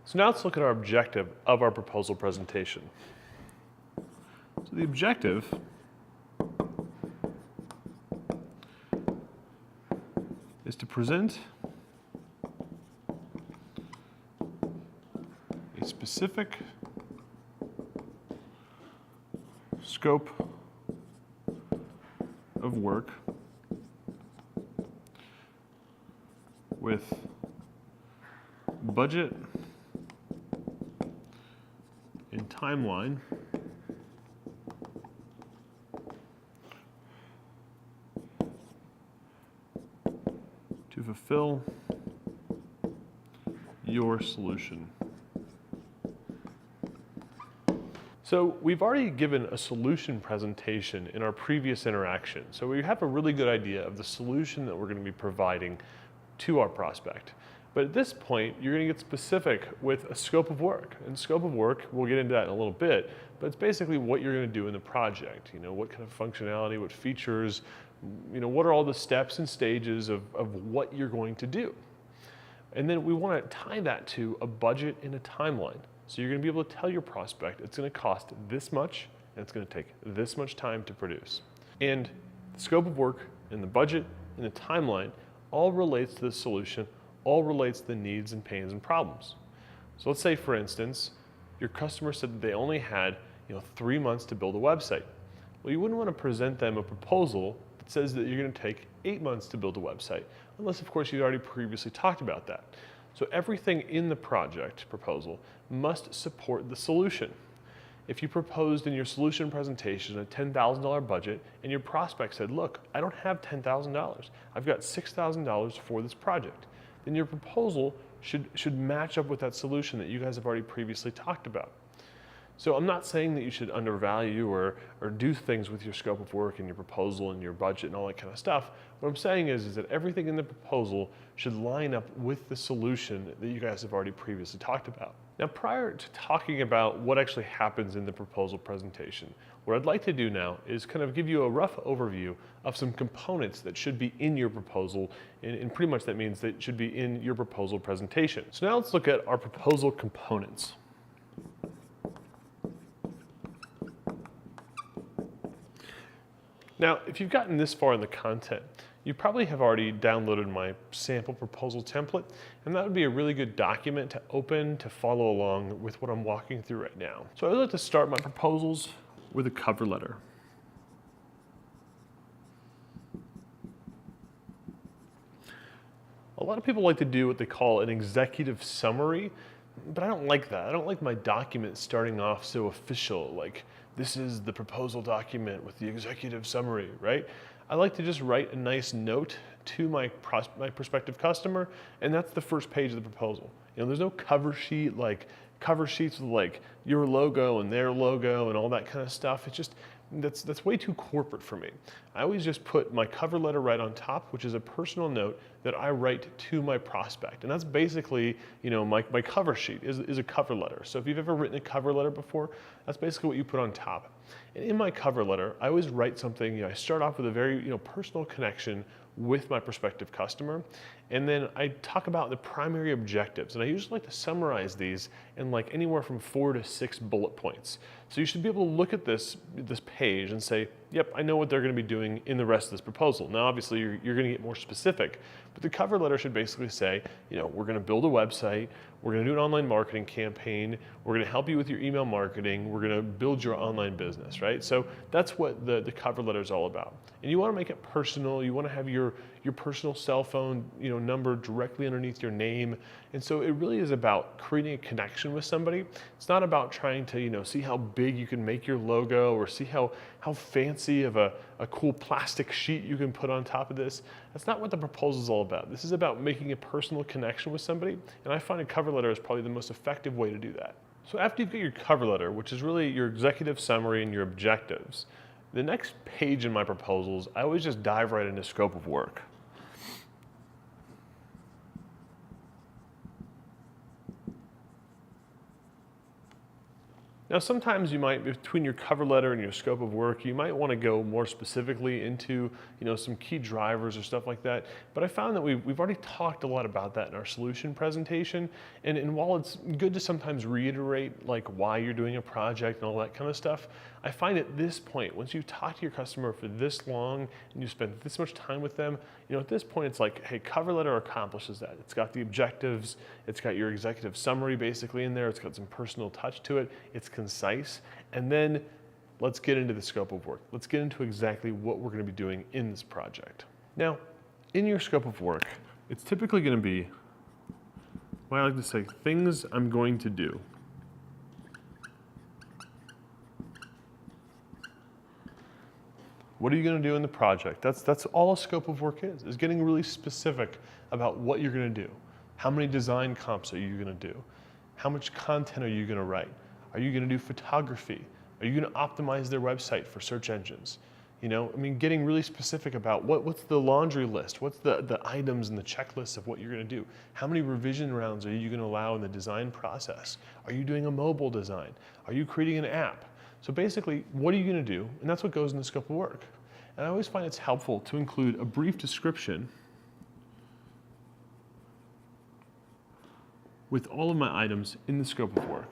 So now let's look at our objective of our proposal presentation. So the objective is to present a specific scope of work with budget and timeline to fulfill your solution. So we've already given a solution presentation in our previous interaction. So we have a really good idea of the solution that we're going to be providing to our prospect. But at this point, you're going to get specific with a scope of work. And scope of work, we'll get into that in a little bit, but it's basically what you're going to do in the project. You know, what kind of functionality, what features, you know, what are all the steps and stages of what you're going to do. And then we want to tie that to a budget and a timeline. So you're going to be able to tell your prospect it's going to cost this much and it's going to take this much time to produce. And the scope of work and the budget and the timeline all relates to the solution, all relates to the needs and pains and problems. So let's say, for instance, your customer said that they only had 3 months to build a website. Well, you wouldn't want to present them a proposal that says that you're going to take 8 months to build a website, unless of course you'd already previously talked about that. So everything in the project proposal must support the solution. If you proposed in your solution presentation a $10,000 budget and your prospect said, look, I don't have $10,000, I've got $6,000 for this project, then your proposal should match up with that solution that you guys have already previously talked about. So I'm not saying that you should undervalue or do things with your scope of work and your proposal and your budget and all that kind of stuff. What I'm saying is that everything in the proposal should line up with the solution that you guys have already previously talked about. Now, prior to talking about what actually happens in the proposal presentation, what I'd like to do now is kind of give you a rough overview of some components that should be in your proposal, and pretty much that means that should be in your proposal presentation. So now let's look at our proposal components. Now, if you've gotten this far in the content, you probably have already downloaded my sample proposal template, and that would be a really good document to open to follow along with what I'm walking through right now. So I'd like to start my proposals with a cover letter. A lot of people like to do what they call an executive summary, but I don't like that. I don't like my document starting off so official, like this is the proposal document with the executive summary, right? I like to just write a nice note to my prospective customer, and that's the first page of the proposal. There's no cover sheet, like cover sheets with like your logo and their logo and all that kind of stuff. It's just, that's way too corporate for me. I always just put my cover letter right on top, which is a personal note that I write to my prospect. And that's basically, my cover sheet is a cover letter. So if you've ever written a cover letter before, that's basically what you put on top. And in my cover letter, I always write something, I start off with a very, personal connection with my prospective customer. And then I talk about the primary objectives. And I usually like to summarize these in like anywhere from 4 to 6 bullet points. So you should be able to look at this page and say, yep, I know what they're going to be doing in the rest of this proposal. Now, obviously, you're going to get more specific, but the cover letter should basically say, we're going to build a website, we're going to do an online marketing campaign, we're going to help you with your email marketing, we're going to build your online business, right? So that's what the cover letter is all about. And you want to make it personal. You want to have your personal cell phone, number directly underneath your name. And so it really is about creating a connection with somebody. It's not about trying to, see how big you can make your logo or see how fancy of a cool plastic sheet you can put on top of this. That's not what the proposal is all about. This is about making a personal connection with somebody. And I find a cover letter is probably the most effective way to do that. So after you've got your cover letter, which is really your executive summary and your objectives, the next page in my proposals, I always just dive right into scope of work. Now, sometimes you might, between your cover letter and your scope of work, you might want to go more specifically into, some key drivers or stuff like that. But I found that we've already talked a lot about that in our solution presentation. And while it's good to sometimes reiterate like why you're doing a project and all that kind of stuff, I find at this point, once you've talked to your customer for this long and you spend this much time with them, at this point it's like, hey, cover letter accomplishes that. It's got the objectives, it's got your executive summary basically in there, it's got some personal touch to it, it's concise, and then let's get into the scope of work. Let's get into exactly what we're going to be doing in this project. Now, in your scope of work, it's typically going to be, what I like to say, things I'm going to do. What are you going to do in the project? That's all a scope of work is getting really specific about what you're going to do. How many design comps are you going to do? How much content are you going to write? Are you going to do photography? Are you going to optimize their website for search engines? Getting really specific about what's the laundry list? What's the items and the checklists of what you're going to do? How many revision rounds are you going to allow in the design process? Are you doing a mobile design? Are you creating an app? So basically, what are you going to do? And that's what goes in the scope of work. And I always find it's helpful to include a brief description with all of my items in the scope of work.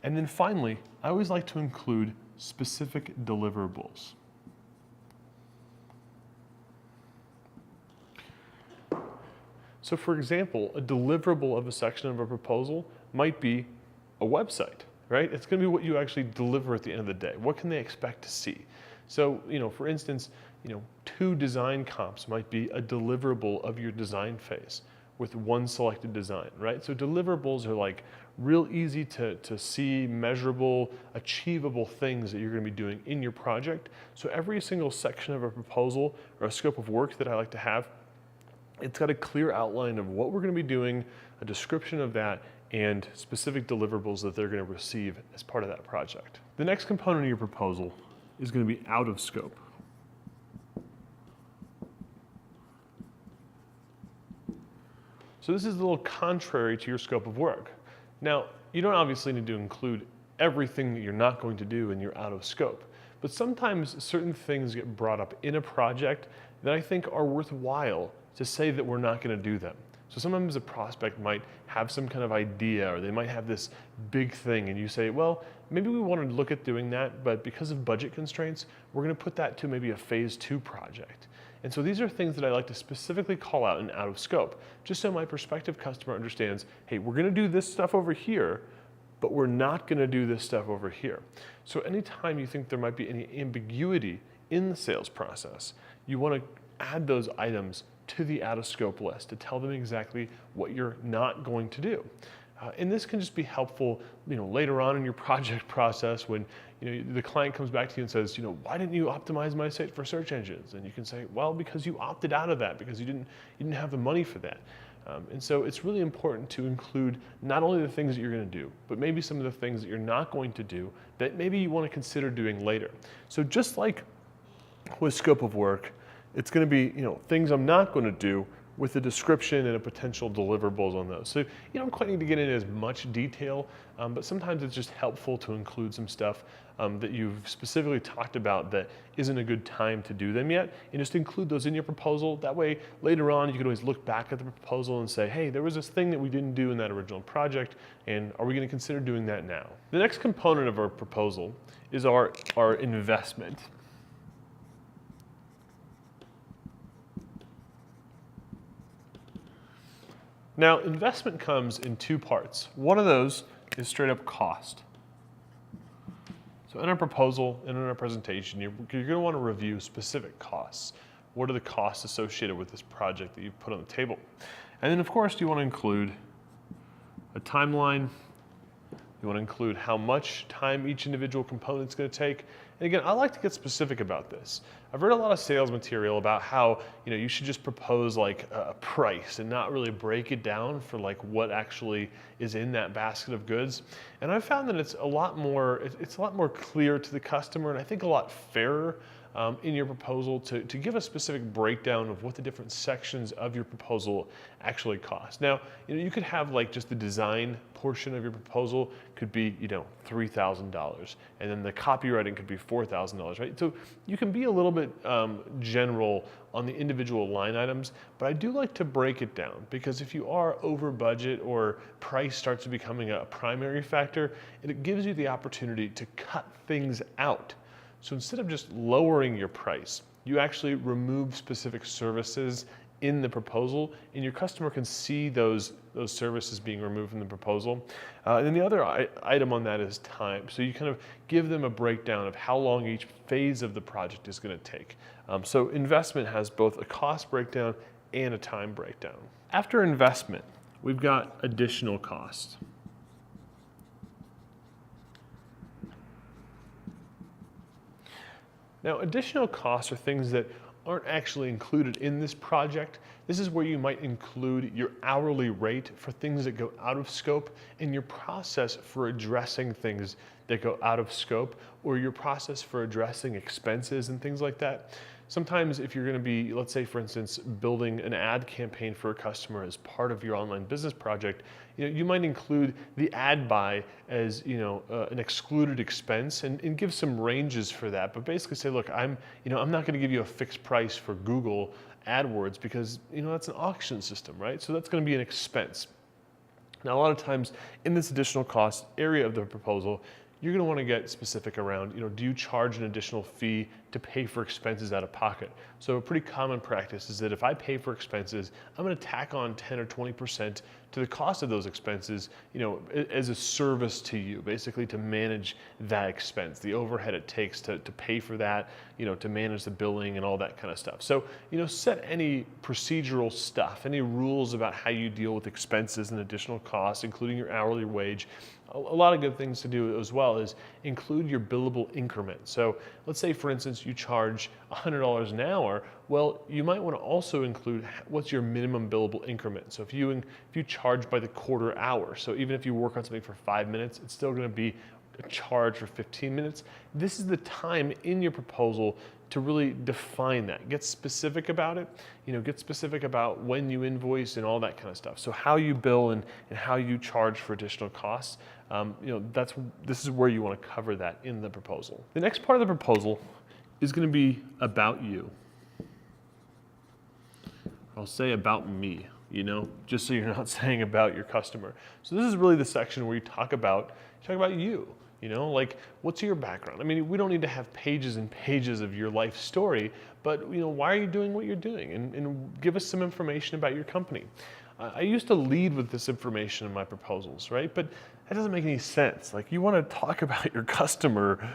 And then finally, I always like to include specific deliverables. So for example, a deliverable of a section of a proposal might be a website, right? It's going to be what you actually deliver at the end of the day. What can they expect to see? So, for instance, 2 design comps might be a deliverable of your design phase with one selected design, right? So deliverables are like real easy to see, measurable, achievable things that you're going to be doing in your project. So every single section of a proposal or a scope of work that I like to have, it's got a clear outline of what we're going to be doing, a description of that, and specific deliverables that they're going to receive as part of that project. The next component of your proposal is going to be out of scope. So this is a little contrary to your scope of work. Now, you don't obviously need to include everything that you're not going to do in your out of scope, but sometimes certain things get brought up in a project that I think are worthwhile to say that we're not going to do them. So sometimes a prospect might have some kind of idea, or they might have this big thing, and you say, well, maybe we want to look at doing that, but because of budget constraints, we're going to put that to maybe a phase 2 project. And so these are things that I like to specifically call out in out of scope, just so my prospective customer understands, hey, we're going to do this stuff over here, but we're not going to do this stuff over here. So anytime you think there might be any ambiguity in the sales process, you want to add those items to the out of scope list to tell them exactly what you're not going to do. And this can just be helpful, later on in your project process when, the client comes back to you and says, why didn't you optimize my site for search engines? And you can say, well, because you opted out of that, because you didn't have the money for that. And so it's really important to include not only the things that you're going to do, but maybe some of the things that you're not going to do that maybe you want to consider doing later. So just like with scope of work, it's going to be, things I'm not going to do with a description and a potential deliverables on those. So you don't quite need to get into as much detail, but sometimes it's just helpful to include some stuff that you've specifically talked about that isn't a good time to do them yet, and just include those in your proposal. That way, later on, you can always look back at the proposal and say, hey, there was this thing that we didn't do in that original project, and are we going to consider doing that now? The next component of our proposal is our investment. Now, investment comes in 2 parts. One of those is straight up cost. So in our proposal and in our presentation, you're going to want to review specific costs. What are the costs associated with this project that you've put on the table? And then, of course, you want to include a timeline. You want to include how much time each individual component is going to take. And again, I like to get specific about this. I've read a lot of sales material about how you should just propose like a price and not really break it down for like what actually is in that basket of goods. And I've found that it's a lot more clear to the customer, and I think a lot fairer in your proposal to give a specific breakdown of what the different sections of your proposal actually cost. Now, you could have like just the design portion of your proposal could be, $3,000, and then the copywriting could be $4,000, right? So you can be a little bit general on the individual line items, but I do like to break it down, because if you are over budget or price starts becoming a primary factor, it gives you the opportunity to cut things out. So instead of just lowering your price, you actually remove specific services in the proposal, and your customer can see those services being removed from the proposal. And then the other item on that is time. So you kind of give them a breakdown of how long each phase of the project is going to take. So investment has both a cost breakdown and a time breakdown. After investment, we've got additional costs. Now, additional costs are things that aren't actually included in this project. This is where you might include your hourly rate for things that go out of scope, and your process for addressing things that go out of scope, or your process for addressing expenses and things like that. Sometimes if you're going to be, let's say for instance, building an ad campaign for a customer as part of your online business project, you might include the ad buy as an excluded expense, and give some ranges for that. But basically say, look, I'm not going to give you a fixed price for Google AdWords, because that's an auction system, right? So that's going to be an expense. Now, a lot of times in this additional cost area of the proposal, you're going to want to get specific around, do you charge an additional fee to pay for expenses out of pocket? So a pretty common practice is that if I pay for expenses, I'm going to tack on 10 or 20% to the cost of those expenses, as a service to you, basically to manage that expense, the overhead it takes to pay for that, to manage the billing and all that kind of stuff. So, set any procedural stuff, any rules about how you deal with expenses and additional costs, including your hourly wage. A lot of good things to do as well is include your billable increment. So let's say, for instance, you charge $100 an hour. Well, you might want to also include what's your minimum billable increment. So if you charge by the quarter hour, so even if you work on something for 5 minutes, it's still going to be a charge for 15 minutes. This is the time in your proposal to really define that. Get specific about it, get specific about when you invoice and all that kind of stuff. So how you bill and how you charge for additional costs, this is where you want to cover that in the proposal. The next part of the proposal is going to be about you. I'll say about me, just so you're not saying about your customer. So this is really the section where you talk about you. Like, what's your background? I mean, we don't need to have pages and pages of your life story, but why are you doing what you're doing? And give us some information about your company. I used to lead with this information in my proposals, right? But that doesn't make any sense. Like, you want to talk about your customer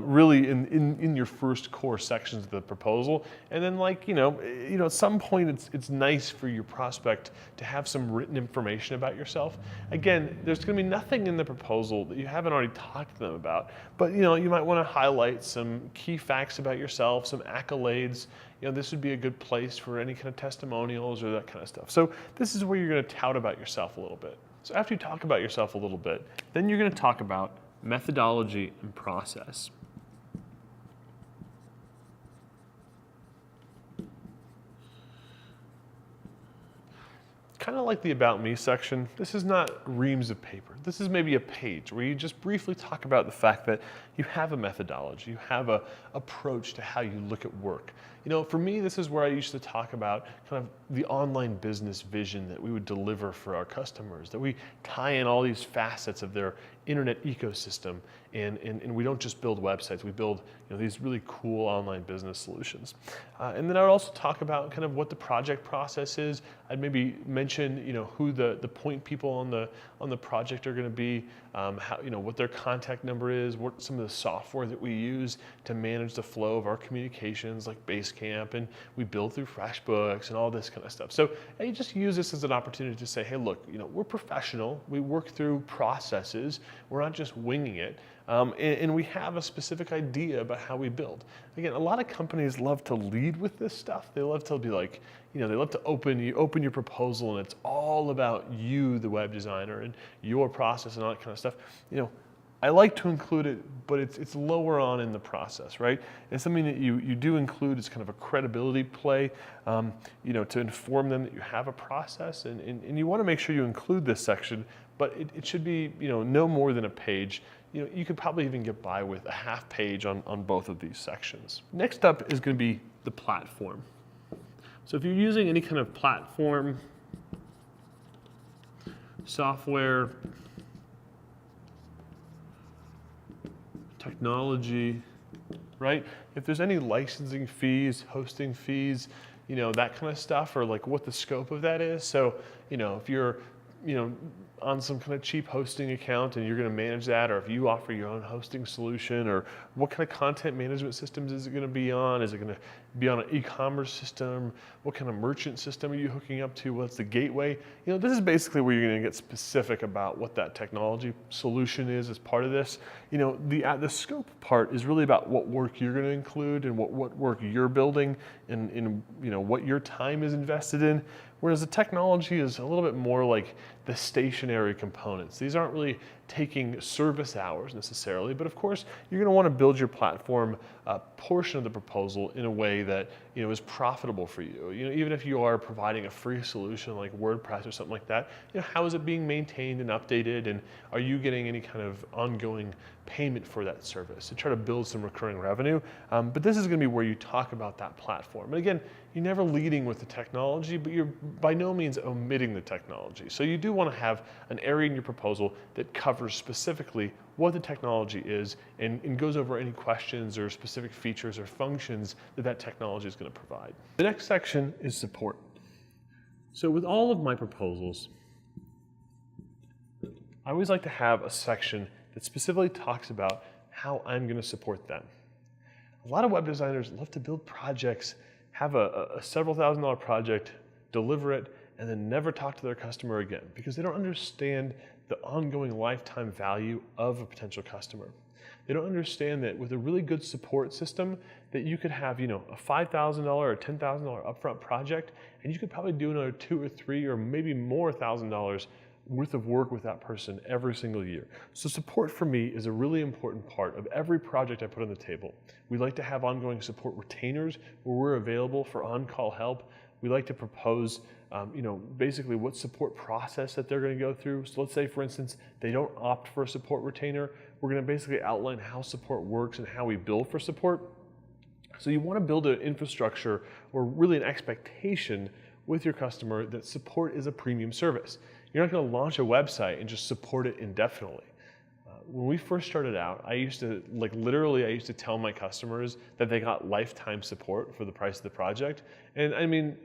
really in your first core sections of the proposal, and then at some point it's nice for your prospect to have some written information about yourself. Again, there's going to be nothing in the proposal that you haven't already talked to them about, but you might want to highlight some key facts about yourself, some accolades. This would be a good place for any kind of testimonials or that kind of stuff. So this is where you're going to tout about yourself a little bit. So after you talk about yourself a little bit, then you're going to talk about methodology and process. Kind of like the About Me section, this is not reams of paper. This is maybe a page where you just briefly talk about the fact that you have a methodology, you have a approach to how you look at work. For me, this is where I used to talk about kind of the online business vision that we would deliver for our customers, that we tie in all these facets of their internet ecosystem, and we don't just build websites, we build these really cool online business solutions. And then I would also talk about kind of what the project process is. I'd maybe mention who the point people on the project are going to be, what their contact number is, what some of the software that we use to manage the flow of our communications, like Basecamp, and we build through FreshBooks and all this kind of stuff. So I just use this as an opportunity to say, hey, look, we're professional. We work through processes. We're not just winging it. And we have a specific idea about how we build. Again, a lot of companies love to lead with this stuff. They love to be like, they love to open your proposal and it's all about you, the web designer, and your process and all that kind of stuff. I like to include it, but it's lower on in the process, right? It's something that you do include as kind of a credibility play, to inform them that you have a process, and you want to make sure you include this section, but it should be, no more than a page. You could probably even get by with a half page on both of these sections. Next up is going to be the platform. So if you're using any kind of platform, software, technology, right? If there's any licensing fees, hosting fees, that kind of stuff, or like what the scope of that is. So, if you're, on some kind of cheap hosting account and you're going to manage that, or if you offer your own hosting solution, or what kind of content management systems is it going to be on? Is it going to be on an e-commerce system? What kind of merchant system are you hooking up to? What's the gateway? This is basically where you're going to get specific about what that technology solution is as part of this. The scope part is really about what work you're going to include and what work you're building and what your time is invested in. Whereas the technology is a little bit more like the stationary components. These aren't really taking service hours necessarily, but of course you're going to want to build your platform portion of the proposal in a way that is profitable for you. Even if you are providing a free solution like WordPress or something like that, how is it being maintained and updated, and are you getting any kind of ongoing payment for that service to try to build some recurring revenue? But this is going to be where you talk about that platform. And again, you're never leading with the technology, but you're by no means omitting the technology. So you do want to have an area in your proposal that covers specifically what the technology is and goes over any questions or specific features or functions that technology is going to provide. The next section is support. So with all of my proposals, I always like to have a section that specifically talks about how I'm going to support them. A lot of web designers love to build projects, have a several $1,000 project, deliver it, and then never talk to their customer again because they don't understand the ongoing lifetime value of a potential customer. They don't understand that with a really good support system that you could have, a $5,000 or $10,000 upfront project, and you could probably do another $2,000 or $3,000 or maybe more $1,000 worth of work with that person every single year. So support for me is a really important part of every project I put on the table. We like to have ongoing support retainers where we're available for on-call help. We like to propose, basically what support process that they're going to go through. So let's say, for instance, they don't opt for a support retainer. We're going to basically outline how support works and how we bill for support. So you want to build an infrastructure or really an expectation with your customer that support is a premium service. You're not going to launch a website and just support it indefinitely. When we first started out, I used to tell my customers that they got lifetime support for the price of the project. And I mean,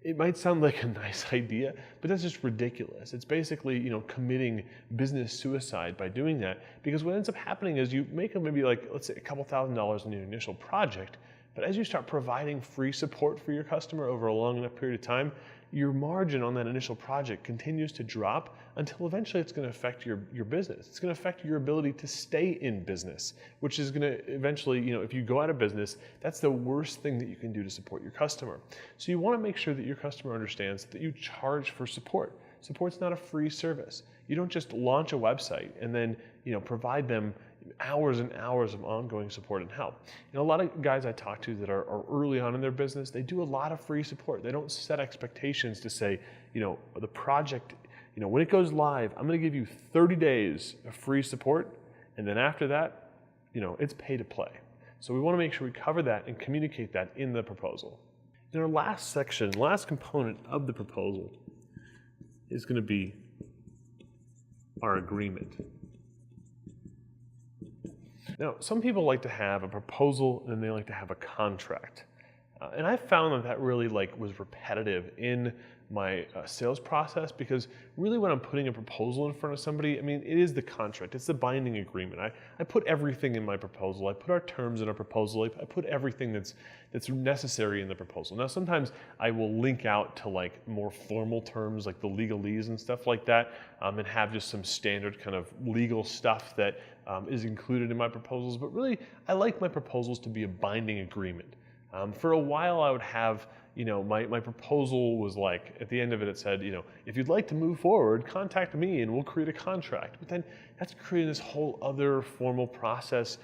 it might sound like a nice idea, but that's just ridiculous. It's basically, committing business suicide by doing that, because what ends up happening is you make maybe let's say a couple $1,000s in your initial project, but as you start providing free support for your customer over a long enough period of time, your margin on that initial project continues to drop until eventually it's going to affect your business. It's going to affect your ability to stay in business, which is going to eventually, if you go out of business, that's the worst thing that you can do to support your customer. So you want to make sure that your customer understands that you charge for support. Support's not a free service. You don't just launch a website and then, provide them hours and hours of ongoing support and help. A lot of guys I talk to that are early on in their business, they do a lot of free support. They don't set expectations to say, the project, when it goes live, I'm going to give you 30 days of free support, and then after that, it's pay to play. So we want to make sure we cover that and communicate that in the proposal. In our last section, last component of the proposal is going to be our agreement. Now, some people like to have a proposal and then they like to have a contract. And I found that really was repetitive in my sales process, because really when I'm putting a proposal in front of somebody, it is the contract, it's the binding agreement. I put everything in my proposal. I put our terms in our proposal. I put everything that's necessary in the proposal. Now, sometimes I will link out to more formal terms like the legalese and stuff like that, and have just some standard kind of legal stuff that is included in my proposals. But really, I like my proposals to be a binding agreement. For a while, I would have my proposal was like, at the end of it, it said, if you'd like to move forward, contact me and we'll create a contract. But then that's creating this whole other formal process.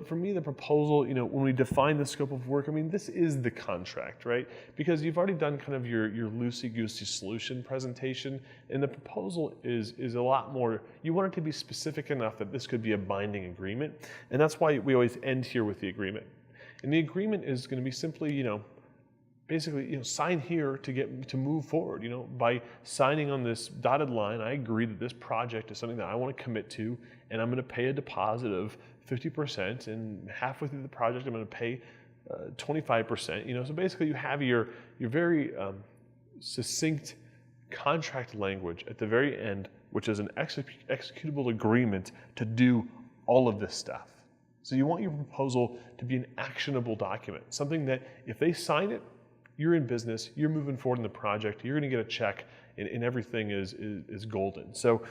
For me, the proposal, when we define the scope of work, I mean, this is the contract, right? Because you've already done kind of your loosey-goosey solution presentation, and the proposal is a lot more, you want it to be specific enough that this could be a binding agreement, and that's why we always end here with the agreement. And the agreement is going to be simply, basically, sign here to move forward. By signing on this dotted line, I agree that this project is something that I want to commit to, and I'm going to pay a deposit of 50%, and halfway through the project, I'm going to pay 25%. So basically, you have your very succinct contract language at the very end, which is an executable agreement to do all of this stuff. So you want your proposal to be an actionable document, something that if they sign it, you're in business, you're moving forward in the project, you're going to get a check, and everything is golden. So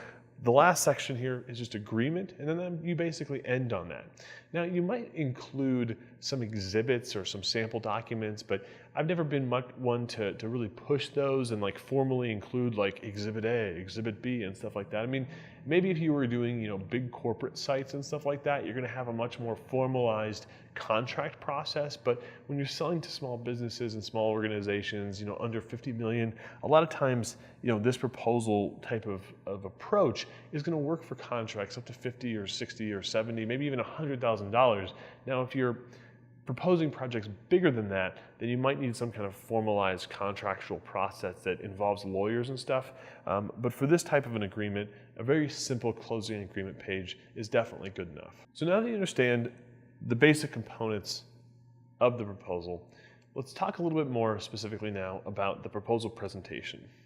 the last section here is just agreement, and then you basically end on that. Now, you might include some exhibits or some sample documents, but I've never been one to really push those and like formally include like Exhibit A, Exhibit B, and stuff like that. I mean, maybe if you were doing big corporate sites and stuff like that, you're going to have a much more formalized contract process. But when you're selling to small businesses and small organizations, under 50 million, a lot of times, this proposal type of approach is going to work for contracts up to 50 or 60 or 70, maybe even $100,000. Now, if you're proposing projects bigger than that, then you might need some kind of formalized contractual process that involves lawyers and stuff. But for this type of an agreement, a very simple closing agreement page is definitely good enough. So now that you understand the basic components of the proposal, let's talk a little bit more specifically now about the proposal presentation.